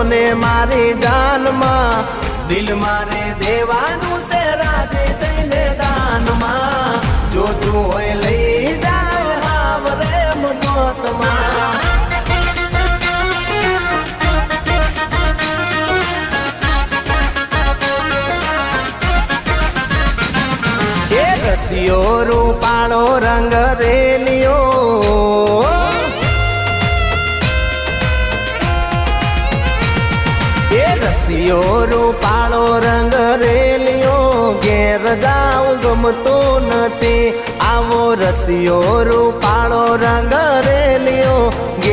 તમને મારી જાનમાં દિલ મારે દેવાનું છે રાજી થઈને દાનમાં જોતું હોય લઈ જાય હાવરે મનોતમાં એ રસિયો રૂપાળો રંગ રેલિયો રસિયો રૂપાળો રંગ રેલિયો ઘેર જાવ ગમતો નથી આવો રસિયો રૂપાળો રંગ રેલિયો